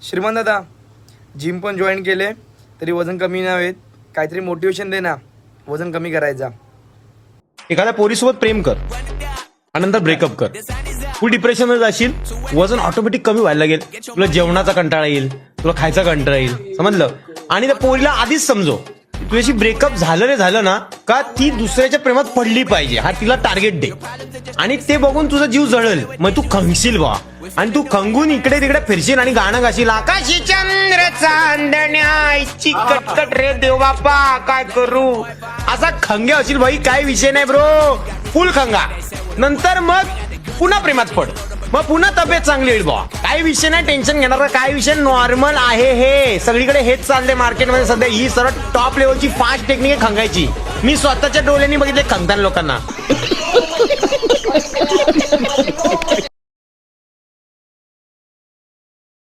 श्रीमान दादा जिम पण जॉईन केले तरी वजन कमी नाही होत, काहीतरी मोटिवेशन दे ना वजन कमी करायचा. एखाद्या पोरीसोबत प्रेम कर आणि नंतर ब्रेकअप कर. तू डिप्रेशन मध्ये जाशील, वजन ऑटोमॅटिक कमी व्हायला लागेल. तुला जेवणाचा कंटाळा येईल, तुला खायचा कंटाळा येईल, समजलं. आणि त्या पोरीला आधीच समजो तुझ्याशी ब्रेकअप झालं रे झालं ना का ती दुसऱ्याच्या प्रेमात पडली पाहिजे, हा तिला टार्गेट दे. आणि ते बघून तुझा जीव जळेल, मग तू खंगशील बा. आणि तू खंगून इकडे तिकडे फिरशील आणि गाणं गाशील, आकाशी चंद्र चांदण्याची कटकट रे देव बापा काय करू, असा खंग्या होशील भाई. काय विषय नाही ब्रो, फुल खंगा. नंतर मग पुन्हा प्रेमात पड, मग पुन्हा तब्येत चांगली होईल बा. काही विषय नाही टेन्शन घेणार, काय विषय नॉर्मल आहे. हे सगळीकडे हेच चाललंय मार्केटमध्ये सध्या. ही सर्व टॉप लेवलची फास्ट टेक्निक आहे खंगायची. मी स्वतःच्या डोळ्यांनी बघितले खंगताना लोकांना.